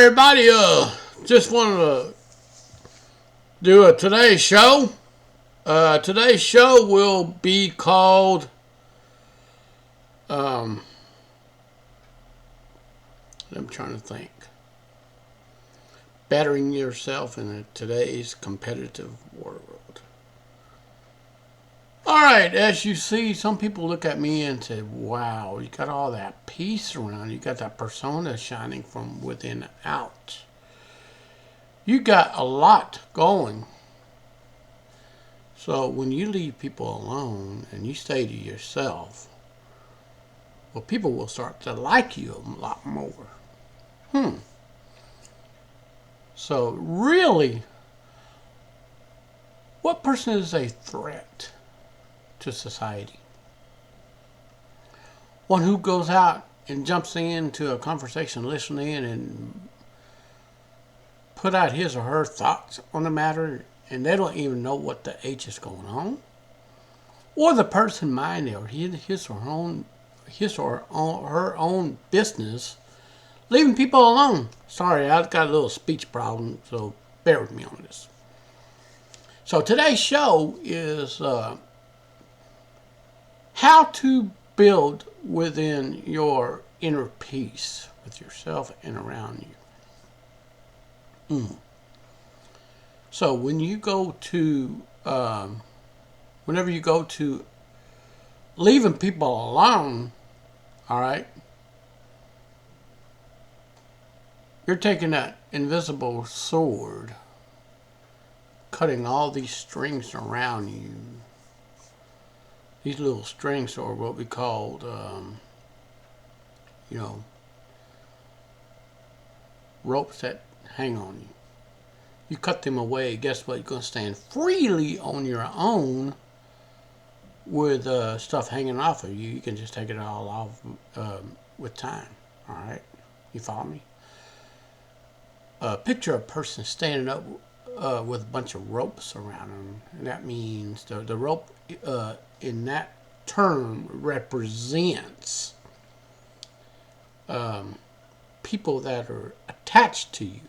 everybody. Just wanted to do a today's show. Today's show will be called I'm trying to think. Bettering yourself in today's competitive world. Alright, as you see, some people look at me and say, wow, you got all that peace around. You got that persona shining from within out. You got a lot going. So when you leave people alone and you stay to yourself, well, people will start to like you a lot more. So really, what person is a threat to society? One who goes out and jumps into a conversation, listening in and put out his or her thoughts on the matter, and they don't even know what the H is going on? Or the person minding or his or her own business, leaving people alone. Sorry, I've got a little speech problem, so bear with me on this. So today's show is how to build within your inner peace with yourself and around you. So when you go to, whenever you go to leaving people alone, all right, you're taking that invisible sword, cutting all these strings around you. These little strings are what we called, ropes that hang on you. You cut them away, guess what? You're going to stand freely on your own with stuff hanging off of you. You can just take it all off with time. All right? You follow me? Picture a person standing up with a bunch of ropes around them. And that means the rope in that term represents people that are attached to you.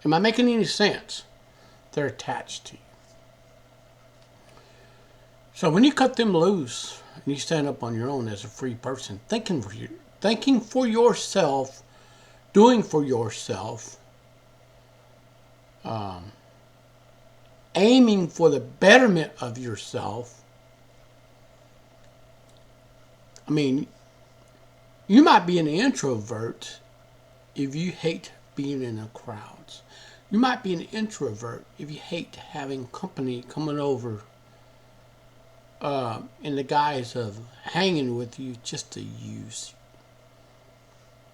Am I making any sense? They're attached to you. So when you cut them loose and you stand up on your own as a free person, thinking for yourself, doing for yourself, aiming for the betterment of yourself. I mean, you might be an introvert if you hate being in the crowds. You might be an introvert if you hate having company coming over in the guise of hanging with you just to use.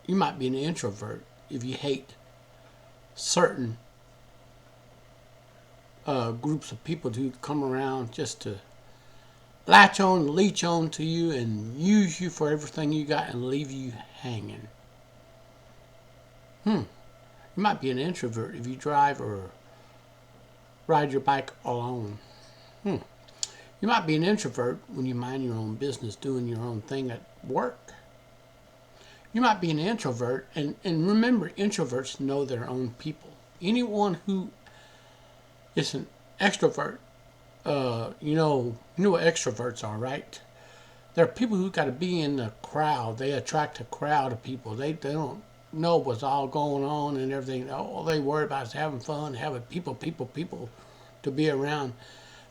You might be an introvert if you hate certain groups of people who come around just to latch on, leech on to you and use you for everything you got and leave you hanging. You might be an introvert if you drive or ride your bike alone. You might be an introvert when you mind your own business, doing your own thing at work. You might be an introvert, and remember, introverts know their own people. Anyone who is an extrovert, you know what extroverts are, right? They're people who got to be in the crowd. They attract a crowd of people. They don't know what's all going on and everything. All they worry about is having fun, having people to be around.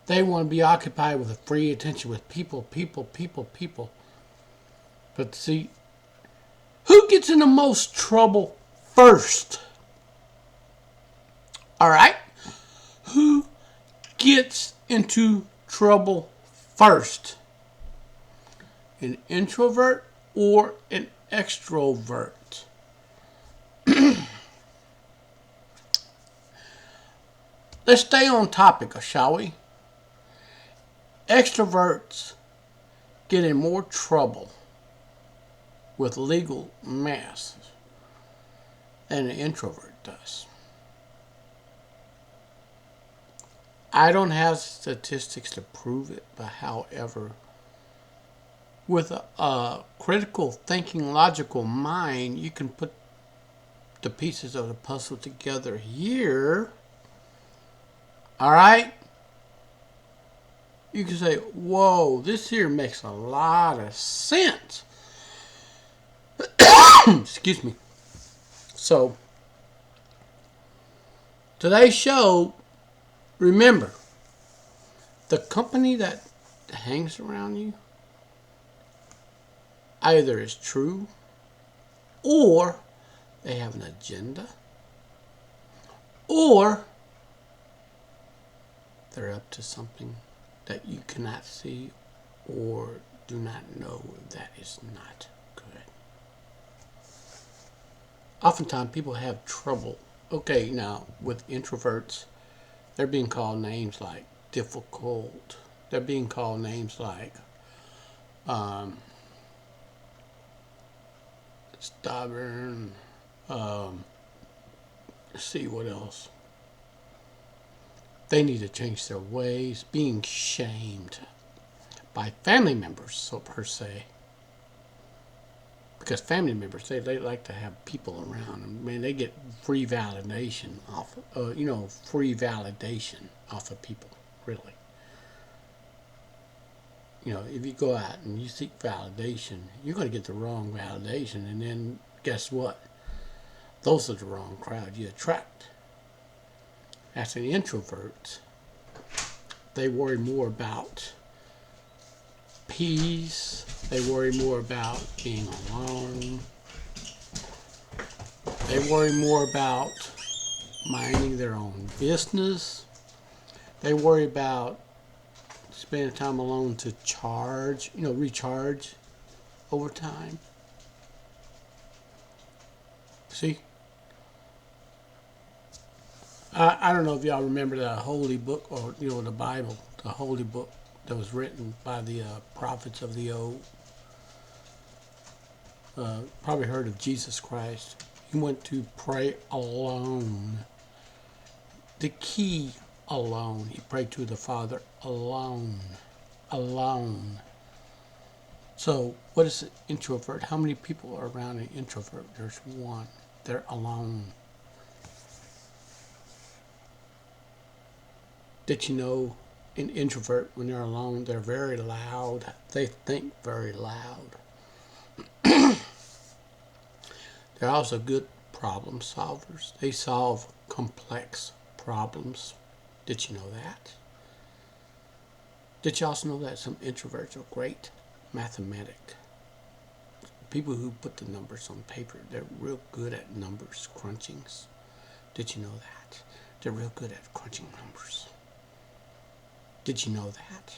They want to be occupied with a free attention with people. But see, who gets in the most trouble first? All right? Who gets into trouble first? An introvert or an extrovert? Let's stay on topic, shall we? Extroverts get in more trouble with legal mess than an introvert does. I don't have statistics to prove it, but however, with a critical thinking, logical mind, you can put the pieces of the puzzle together here, all right, you can say, whoa, this here makes a lot of sense. Excuse me. So, today's show, remember, the company that hangs around you either is true or they have an agenda or they're up to something that you cannot see or do not know that is not good. Oftentimes people have trouble. Okay, now with introverts, they're being called names like difficult. They're being called names like stubborn. Let's see what else. They need to change their ways. Being shamed by family members, so per se. Because family members, they like to have people around them. Man, they get free validation off, free validation off of people, really. If you go out and you seek validation, you're going to get the wrong validation. And then guess what? Those are the wrong crowd you attract. As an introvert, they worry more about peace. They worry more about being alone. They worry more about minding their own business. They worry about spending time alone to recharge over time. See? I don't know if y'all remember the holy book or, the Bible, the holy book that was written by the prophets of the old. Probably heard of Jesus Christ. He went to pray alone. The key, alone. He prayed to the Father alone. Alone. So, what is an introvert? How many people are around an introvert? There's one. They're alone. Did you know an introvert, when they're alone, they're very loud. They think very loud. They're also good problem solvers. They solve complex problems. Did you know that? Did you also know that some introverts are great mathematic? People who put the numbers on paper, they're real good at numbers, crunchings. Did you know that? They're real good at crunching numbers. Did you know that?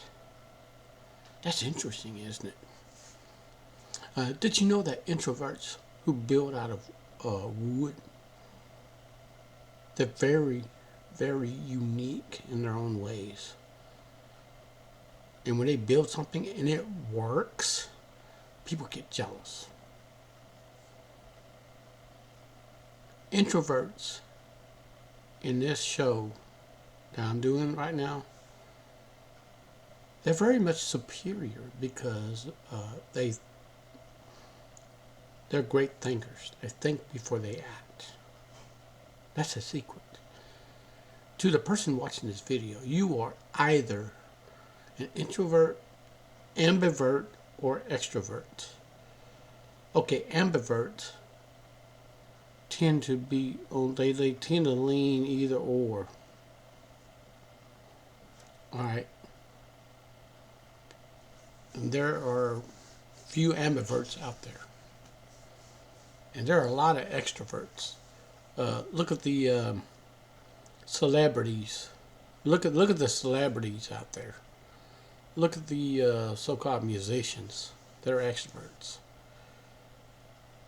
That's interesting, isn't it? Did you know that introverts who build out of wood, they're very, very unique in their own ways. And when they build something and it works, people get jealous. Introverts in this show that I'm doing right now, they're very much superior because they're great thinkers. They think before they act. That's a secret. To the person watching this video, you are either an introvert, ambivert, or extrovert. Okay, ambiverts tend to be, they tend to lean either or. Alright. And there are few ambiverts out there. And there are a lot of extroverts. Look at the celebrities. Look at the celebrities out there. Look at the so-called musicians. They're extroverts.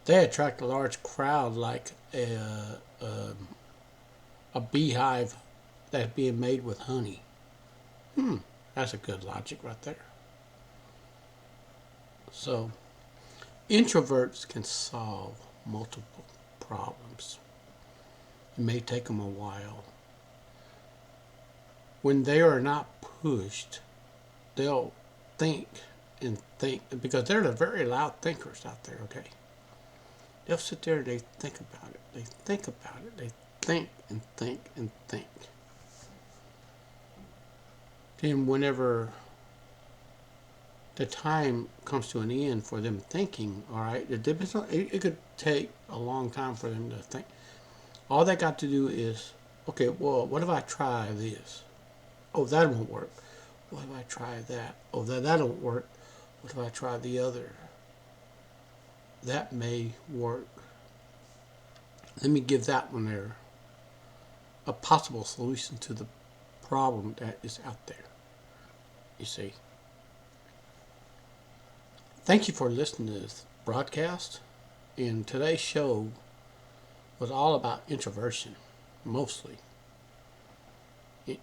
They attract a large crowd like a beehive that's being made with honey. That's a good logic right there. So, introverts can solve multiple problems. It may take them a while. When they are not pushed, they'll think and think, because they're the very loud thinkers out there, okay? They'll sit there and they think about it. They think about it. They think and think and think. Then whenever the time comes to an end for them thinking, all right, it could take a long time for them to think. All they got to do is, okay, well, what if I try this? Oh, that won't work. What if I try that? Oh, that don't work. What if I try the other? That may work. Let me give that one there a possible solution to the problem that is out there. You see. Thank you for listening to this broadcast. And today's show was all about introversion, mostly.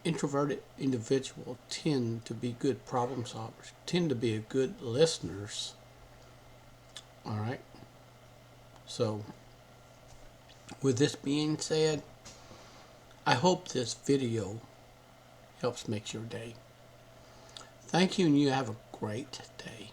Introverted individuals tend to be good problem solvers, tend to be good listeners. All right. So, with this being said, I hope this video helps make your day. Thank you, and you have a great day.